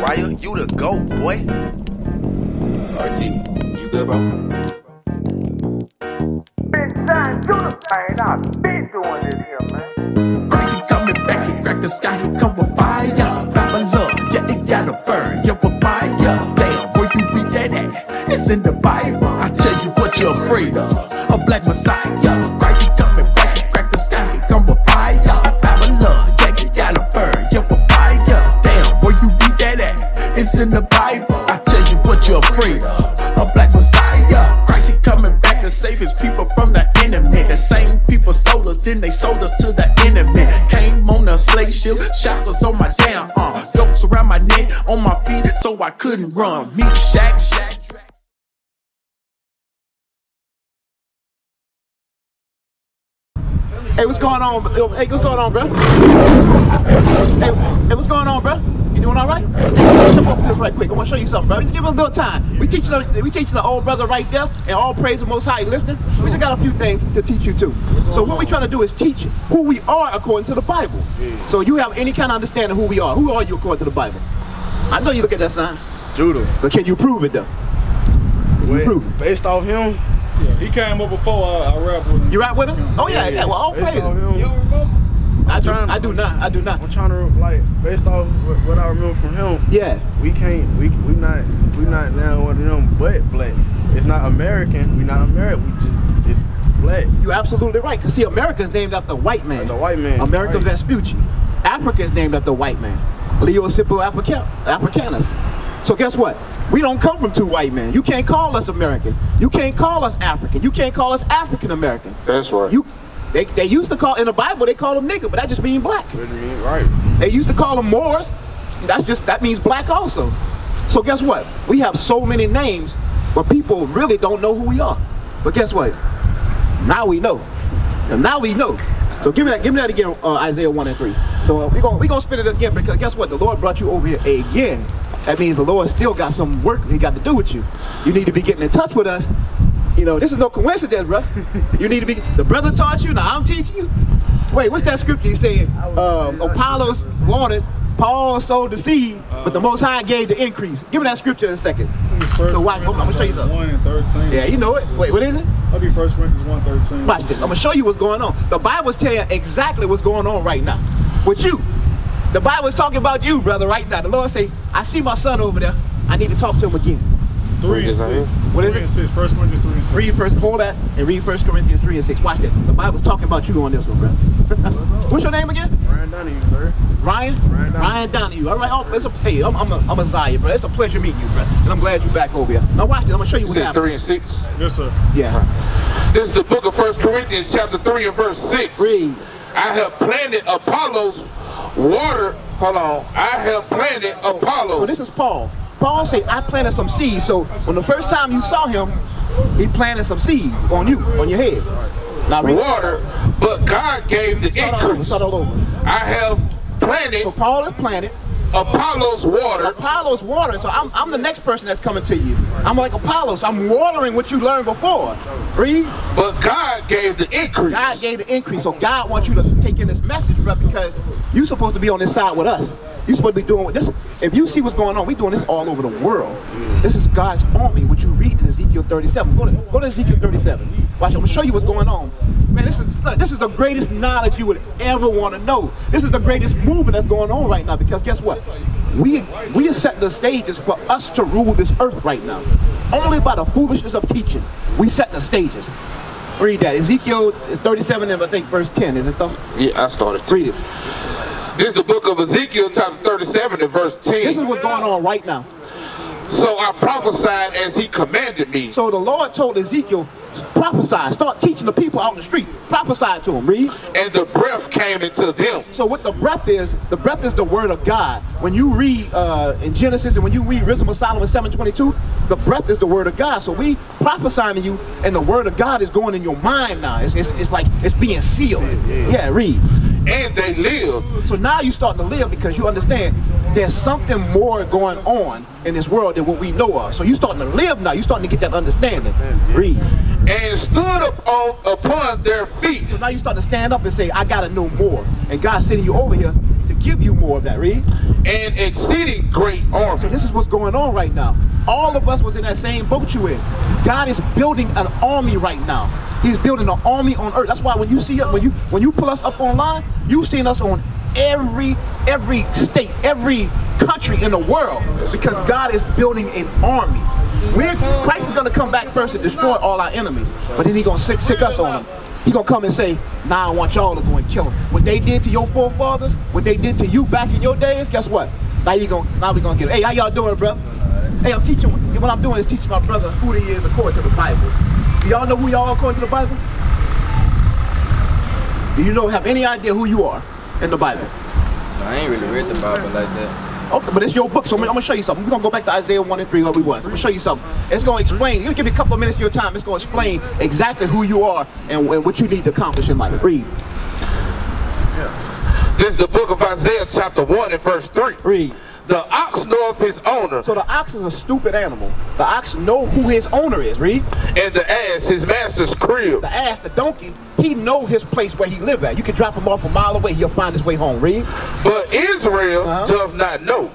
Raya, you the GOAT, boy. RT, you good, bro? Benzion, do the thing. I've been doing this here, man. Crazy coming back, he crack the sky, he come with fire. Babylon, yeah, it gotta burn, yeah, with fire. Damn, where you read that at? It's in the Bible. I tell you what you're afraid of, a black messiah. Crazy coming back, he crack the sky, he come with fire. Babylon, yeah, it gotta burn, yeah, with fire. Damn, where you read that at? It's in the Bible. I tell you what you're afraid of, a black messiah. Crazy coming back to save his people from the enemy. The same people stole us, then they sold us to the enemy. Came on a slave ship, shackles on my damn arm, yokes around my neck, on my feet, so I couldn't run. Meat shack. Hey, what's going on? Hey, what's going on, bro? Hey, what's going on, bro? You doing all right? Jump over this right quick. I want to show you something, bro. Just give us a little time. We teaching the old brother right there, and all praise the Most High. Listening. We just got a few things to teach you too. So what we're trying to do is teach who we are according to the Bible. So you have any kind of understanding of who we are. Who are you according to the Bible? I know you look at that sign. Judas. But can you prove it though? Prove it. Based off him? Yeah, he came up before I rap with him. You rap with him? Oh yeah, yeah. Well, all praise. You don't remember? I do not. I'm trying to, like, based off what I remember from him. Yeah. We not now one of them but blacks. It's not American. We not American. It's black. You're absolutely right. Cause see, America is named after a white man. The white man. America right. Vespucci. Africa is named after a white man. Leo Sippo Africanus. So guess what? We don't come from two white men. You can't call us American. You can't call us African. You can't call us African American. That's right. They used to call, in the Bible, they call them nigga, but that just means black. Right. They used to call them Moors. That means black also. So guess what? We have so many names, but people really don't know who we are. But guess what? Now we know. And now we know. So give me that again, Isaiah 1 and 3. So we're gonna spit it again, because guess what? The Lord brought you over here again. That means the Lord still got some work he got to do with you. You need to be getting in touch with us. You know, this is no coincidence, bro. You need to be, the brother taught you, now I'm teaching you. Wait, what's that scripture he said? Apollos wanted, Paul sowed the seed, but the Most High gave the increase. Give me that scripture in a second. So watch, I'm gonna show you something. 1 and 13. Yeah, you know it. Wait, what is it? That'll be 1 Corinthians 1:13. Watch this. I'm gonna show you what's going on. The Bible's telling you exactly what's going on right now with you. The Bible's talking about you, brother, right now. The Lord say, I see my son over there. I need to talk to him again. 3 and 6. What is 3 it? and 6. 1 Corinthians 3 and 6. Read first, hold that, and read 1 Corinthians 3 and 6. Watch this. The Bible's talking about you on this one, brother. What's your name again? Ryan Donahue, sir. Ryan Donahue. All right. Oh, hey, I'm a Zaya, bro. It's a pleasure meeting you, bro. And I'm glad you're back over here. Now watch this. I'm gonna show you what's happening. 3 and 6. Yes, sir. Yeah. This is the book of 1 Corinthians chapter 3 and verse 6. Read. I have planted Apollos, water. Hold on. I have planted Apollos. So this is Paul. Paul said, I planted some seeds. So when the first time you saw him, he planted some seeds on you, on your head. Now read. Water, but God gave the increase. Start all over. I have planted. So Paul is planted. Apollos water. Apollos water. So I'm the next person that's coming to you. I'm like Apollos. I'm watering what you learned before. Read. But God gave the increase. God gave the increase. So God wants you to take in this message, bro, because you're supposed to be on this side with us. You're supposed to be doing this. If you see what's going on, we're doing this all over the world. This is God's army, what you read in Ezekiel 37. Go to Ezekiel 37. Watch, I'm gonna show you what's going on. Man, this is the greatest knowledge you would ever want to know. This is the greatest movement that's going on right now, because guess what? We are setting the stages for us to rule this earth right now. Only by the foolishness of teaching, we set the stages. Read that. Ezekiel is 37 and I think verse 10. Is it stuff? Yeah, I started. Read it. This is the book of Ezekiel chapter 37 and verse 10. This is what's going on right now. So I prophesied as he commanded me. So the Lord told Ezekiel, prophesy, start teaching the people out in the street. Prophesy to them, read. And the breath came into them. So what the breath is the word of God. When you read in Genesis and when you read Wisdom of Solomon 7:22, the breath is the word of God. So we prophesying to you, and the word of God is going in your mind now. It's like it's being sealed. Yeah, read. And they live. So now you're starting to live because you understand there's something more going on in this world than what we know of. So you're starting to live now. You're starting to get that understanding. Read. And stood upon their feet. So now you start to stand up and say, I gotta know more. And God's sending you over here to give you more of that. Read. and exceeding great army. So this is what's going on right now. All of us was in that same boat you in. God is building an army right now. He's building an army on earth. That's why when you see it, when you pull us up online, you seen us on every state, every country in the world, because God is building an army. Christ is going to come back first and destroy all our enemies, but then he's going to sick us on them. He's going to come and say, nah, I want y'all to go and kill them. What they did to your forefathers, what they did to you back in your days, guess what? Now we're going to get it. Hey, how y'all doing, brother? Hey, I'm teaching, what I'm doing is teaching my brother who he is according to the Bible. Do y'all know who y'all are according to the Bible? Do you have any idea who you are in the Bible? No, I ain't really read the Bible like that. Okay, but it's your book, so I'm going to show you something. We're going to go back to Isaiah 1 and 3 where we was. I'm going to show you something. It's going to explain. You'll give me a couple of minutes of your time. It's going to explain exactly who you are and what you need to accomplish in life. Read. This is the book of Isaiah chapter 1 and verse 3. Read. The ox knoweth his owner, So the ox is a stupid animal. The ox know who his owner is. Read. and the ass his master's crib. The ass, the donkey, he know his place where he live at. You can drop him off a mile away, he'll find his way home. Read. But Israel doth not know.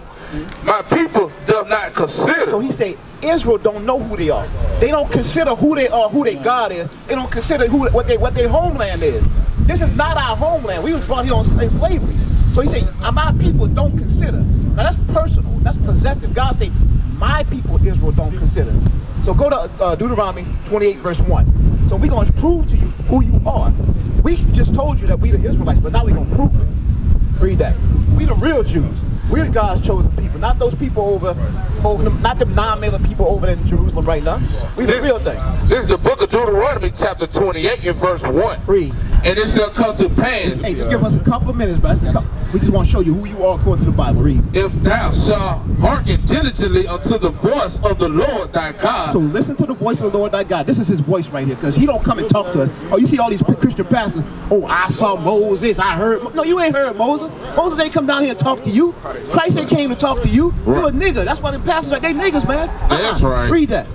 My people doth not consider. So he say, Israel don't know who they are. They don't consider who they are, who their God is. They don't consider what their homeland is. This is not our homeland. We was brought here in slavery. So he say, my people don't consider. Now that's personal, that's possessive. God say, my people Israel don't consider. So go to Deuteronomy 28 verse 1. So we're going to prove to you who you are. We just told you that we the Israelites, but now we're going to prove it. Read that. We the real Jews. We're God's chosen people, not those people over not them 9 million people over in Jerusalem right now. We the real thing. This is the book of Deuteronomy chapter 28 and verse 1. Read. And it shall come to pass, Hey, just give us a couple of minutes, bro. We just want to show you who you are according to the Bible. Read. if thou shalt hearken diligently unto the voice of the Lord thy God. So listen to the voice of the Lord thy God. This is his voice right here, because he don't come and talk to us. Oh, you see all these Christian pastors, oh, I saw Moses, I heard. No, you ain't heard Moses. Moses ain't come down here and talk to you. Christ ain't came to talk to you. You a nigga. That's why the pastors they niggas, man. That's right. Read that.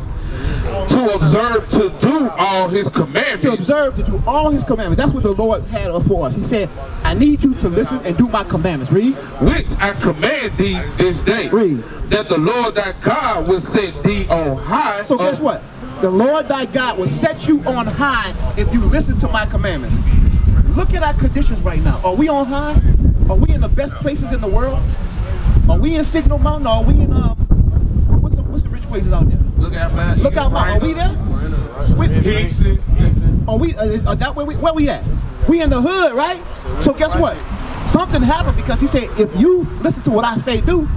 To observe to do all his commandments. To observe, to do all his commandments. That's what the Lord had for us. He said, I need you to listen and do my commandments. Read. Which I command thee this day. Read. That the Lord thy God will set thee on high. So guess what? The Lord thy God will set you on high if you listen to my commandments. Look at our conditions right now. Are we on high? Are we in the best places in the world? Are we in Signal Mountain? Are we in what's the rich places out there? Look out, man. Look out, Are we there? Are we? That where we at? We in the hood, right? So guess what? Something happened because he said, if you listen to what I say do,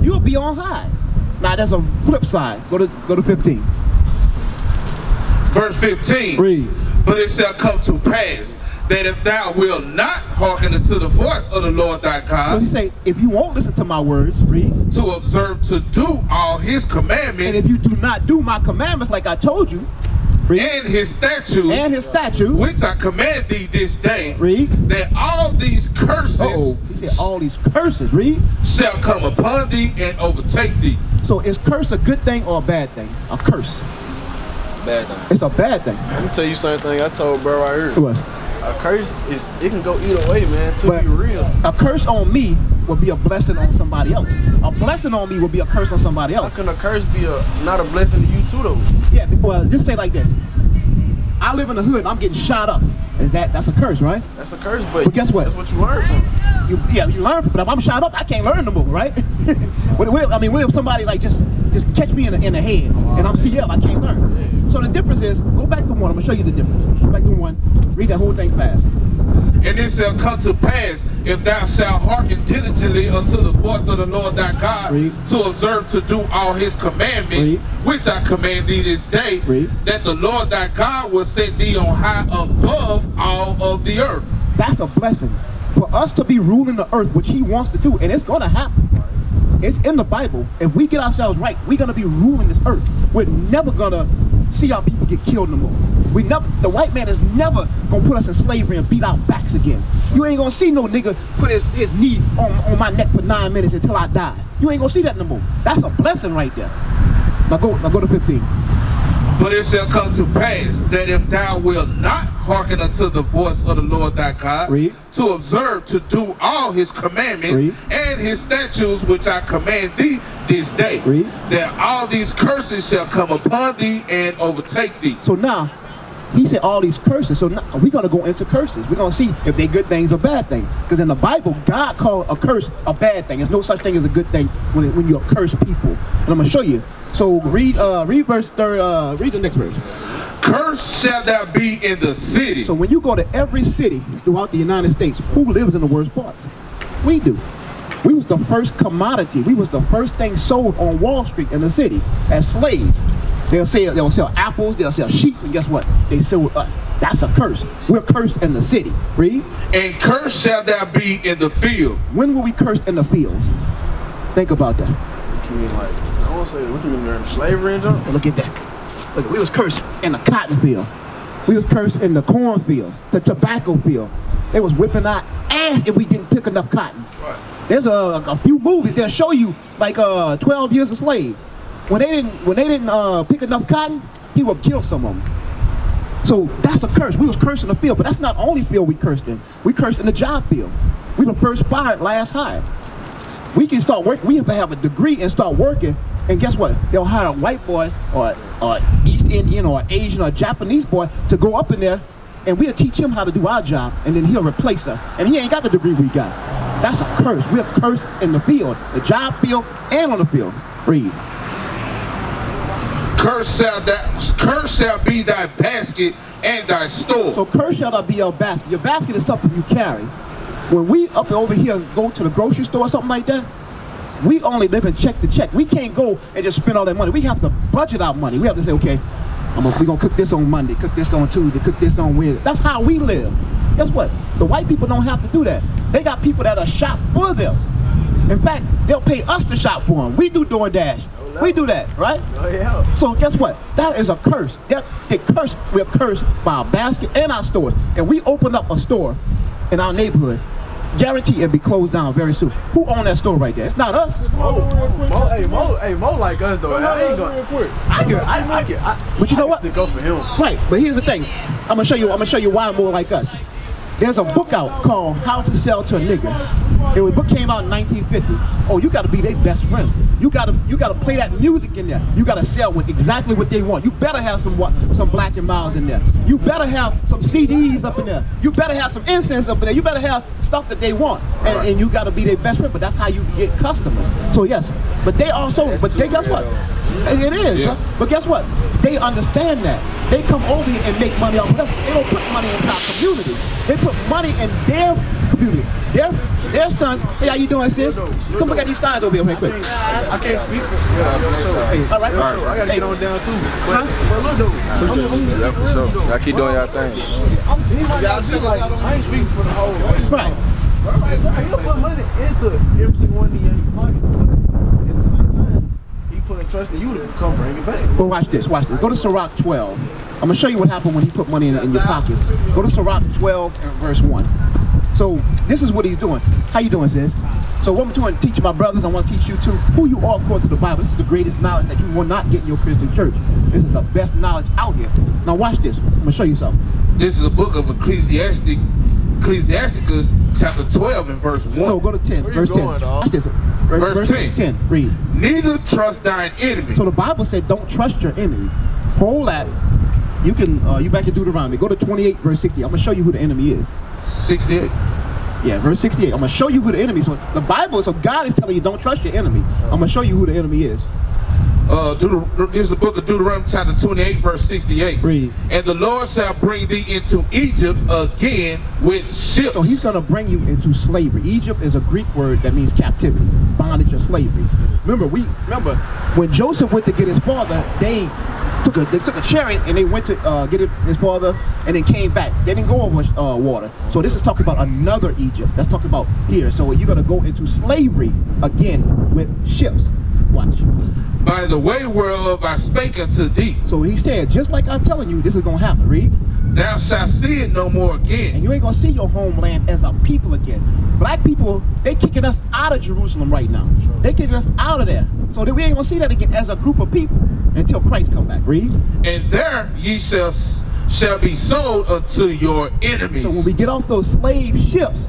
you'll be on high. Now there's a flip side. Go to 15. Verse 15. Read. But it shall come to pass that if thou wilt not hearken unto the voice of the Lord thy So God, he say, if you won't listen to my words, read. to observe to do all his And commandments if you do not do my commandments like I told you, read. and his statutes, And his statutes, which I command thee this day, read. that all these curses He said all these curses, read. shall come upon thee and overtake thee. So is curse a good thing or a bad thing? A curse. Bad thing. It's a bad thing. Let me tell you something I told bro right here. What? A curse it can go either way, man, to But be real. a curse on me would be a blessing on somebody else. A blessing on me would be a curse on somebody How else. can a curse be not a blessing to you too though? Yeah, well, just say like this. I live in the hood and I'm getting shot up. And that's a curse, right? That's a curse, but guess what? That's what you learn from. You learn, but if I'm shot up, I can't learn no more, right? What if somebody like just catch me in the head and I'm CL, I can't learn. So the difference is, go back to 1, I'm gonna show you the difference. Go back to 1, read that whole thing fast. And it shall come to pass, if thou shalt hearken diligently unto the voice of the Lord thy God, Read. to observe to do all his commandments, Read. which I command thee this day, Read. that the Lord thy God will set thee on high above all of the earth. That's a blessing. For us to be ruling the earth, which he wants to do, and it's gonna happen. It's in the Bible. If we get ourselves right, we're gonna be ruling this earth. We're never gonna see our people get killed no more. The white man is never gonna put us in slavery and beat our backs again. You ain't gonna see no nigga put his knee on my neck for 9 minutes until I die. You ain't gonna see that no more. That's a blessing right there. Now go to 15. But it shall come to pass that if thou wilt not hearken unto the voice of the Lord thy God, Read. to observe to do all his commandments Read. and his statutes which I command thee this day, Read. that all these curses shall come upon thee and overtake thee. So now, he said all these curses. So now we're going to go into curses. We're going to see if they're good things or bad things. Because in the Bible, God called a curse a bad thing. There's no such thing as a good thing when you curse people. And I'm going to show you. So read verse 3, read the next verse. Cursed shall thou be in the city. So when you go to every city throughout the United States, who lives in the worst parts? We do. We was the first commodity. We was the first thing sold on Wall Street in the city as slaves. They'll sell apples, they'll sell sheep, and guess what? They sell with us. That's a curse. We're cursed in the city. Read. And cursed shall thou be in the field. When were we cursed in the fields? Think about that. What you mean, like, I don't say, what you mean, during slavery and junk? Look at that. Look, we was cursed in the cotton field. We was cursed in the corn field, the tobacco field. They was whipping our ass if we didn't pick enough cotton. Right. There's a few movies they'll show you like 12 Years a Slave. When they didn't pick enough cotton, he would kill some of them. So that's a curse. We was cursed in the field, but that's not the only field we cursed in. We cursed in the job field. We the first fired, last hired. We can start working. We have to have a degree and start working. And guess what? They'll hire a white boy or East Indian or Asian or Japanese boy to go up in there, and we'll teach him how to do our job, and then he'll replace us. And he ain't got the degree we got. That's a curse. We're cursed in the field, the job field, and on the field. Read. Cursed shall be thy basket and thy store. So cursed shall not be your basket. Your basket is something you carry. When we up and over here go to the grocery store or something like that, we only live in check to check. We can't go and just spend all that money. We have to budget our money. We have to say, okay, we're going to cook this on Monday, cook this on Tuesday, cook this on Wednesday. That's how we live. Guess what? The white people don't have to do that. They got people that'll shop for them. In fact, they'll pay us to shop for them. We do DoorDash. We do that, right? Oh, yeah. So guess what? That is a curse. We're cursed by our basket and our stores. And we open up a store in our neighborhood. Guarantee it'll be closed down very soon. Who owns that store right there? It's not us. Mo like us though. I ain't going. But you know what? To go for him. Right. But here's the thing. I'm gonna show you why more like us. There's a book out called How to Sell to a Nigger. And the book came out in 1950. Oh, you gotta be their best friend. You gotta play that music in there. You gotta sell with exactly what they want. You better have some Black and Miles in there. You better have some CDs up in there. You better have some incense up in there. You better have stuff that they want. And you gotta be their best friend, but that's how you get customers. So yes, but guess what? It is, yeah. But guess what? They understand that. They come over here and make money off of us. They don't put money into our community. They put money in their community. Their sons. Hey, how you doing, sis? Come look at these signs over here real quick. I can't speak for Hey, all right. I gotta get on down too. But look though. Yeah, for sure. Y'all keep doing y'all thing. Y'all feel like I ain't speaking for the whole race. Right. He'll put money into every single one of your pockets, but at the same time, he putting trust in you to come bring it back. Well, watch this. Watch this. Go to Sirach 12. I'm gonna show you what happened when he put money in your pockets. Go to Sirach 12 and verse 1. So this is what he's doing. How you doing, sis? So what I'm trying to teach my brothers, I want to teach you too, who you are according to the Bible. This is the greatest knowledge that you will not get in your Christian church. This is the best knowledge out here. Now watch this. I'm gonna show you something. This is a book of Ecclesiasticus chapter 12 and verse 1. No, go to 10. Where Verse you 10. going, dog? Watch this. Verse 10. Read. Neither trust thine enemy. So the Bible said, don't trust your enemy. Hold that. You can, you back in Deuteronomy. Go to 28, verse 60. I'm going to show you who the enemy is. 68. Yeah, verse 68. I'm going to show you who the enemy is. So the Bible, so God is telling you, don't trust your enemy. I'm going to show you who the enemy is. This is the book of Deuteronomy chapter 28 verse 68. Read. And the Lord shall bring thee into Egypt again with ships. So he's going to bring you into slavery. Egypt is a Greek word that means captivity, bondage or slavery. Remember when Joseph went to get his father, they took a chariot and they went to get his father and then came back. They didn't go over water. So this is talking about another Egypt. That's talking about here. So you're going to go into slavery again with ships. Watch. By the way whereof I spake unto thee. So he said, just like I'm telling you, this is going to happen. Read. Thou shalt see it no more again. And you ain't going to see your homeland as a people again. Black people, they kicking us out of Jerusalem right now. They kicking us out of there. So that we ain't going to see that again as a group of people. until Christ come back. Read. And there ye shall be sold unto your enemies. So when we get off those slave ships,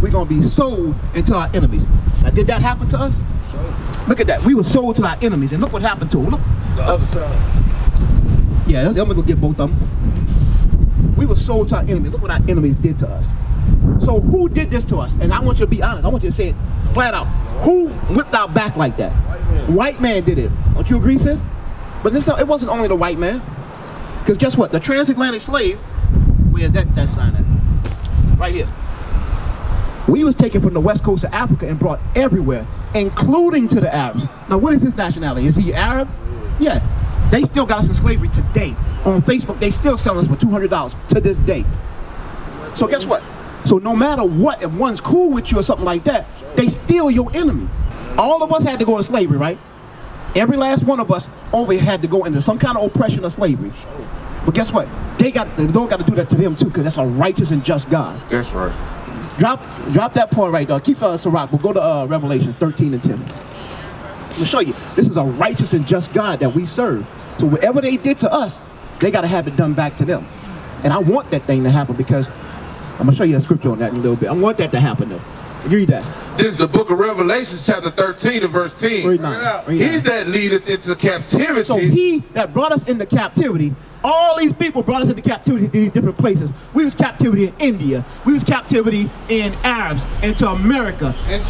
we're going to be sold into our enemies. Now, did that happen to us? Look at that. We were sold to our enemies, and look what happened to them. Look. The other side. Yeah, I'm going to get both of them. We were sold to our enemies. Look what our enemies did to us. So who did this to us? And I want you to be honest. I want you to say it flat out. Who whipped our back like that? White man did it. Don't you agree, sis? But this, it wasn't only the white man. Because guess what? The transatlantic slave, where's that sign at? Right here. We was taken from the west coast of Africa and brought everywhere, including to the Arabs. Now, what is his nationality? Is he Arab? Yeah. They still got us in slavery today. On Facebook, they still sell us for $200 to this day. So guess what? So no matter what, if one's cool with you or something like that, they still your enemy. All of us had to go to slavery, right? Every last one of us always had to go into some kind of oppression or slavery. But guess what? The Lord got to do that to them too, because that's a righteous and just God. That's right. Drop that point right there. Keep Sirach. We'll go to Revelations 13 and 10. I'll show you. This is a righteous and just God that we serve. So whatever they did to us, they got to have it done back to them. And I want that thing to happen, because I'm going to show you a scripture on that in a little bit. I want that to happen though. Read that. This is the book of Revelation, chapter 13 and verse 10. Read 9. Read 9. He that leadeth into captivity. So he that brought us into captivity, all these people brought us into captivity to these different places. We was captivity in India. We was captivity in Arabs, into America. In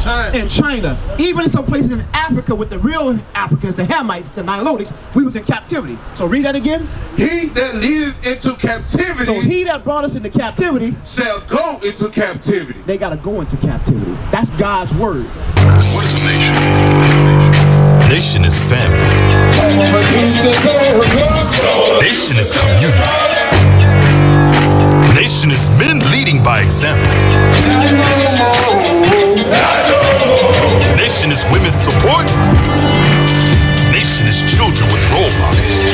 China. Even in some places in Africa with the real Africans, the Hamites, the Nilotics, we was in captivity. So read that again. He that leadeth into captivity. So he that brought us into captivity shall go into captivity. They got to go into captivity. That's God's word. What is a nation? Nation is family. Nation is community. Nation is men leading by example. Nation is women's support. Nation is children with role models.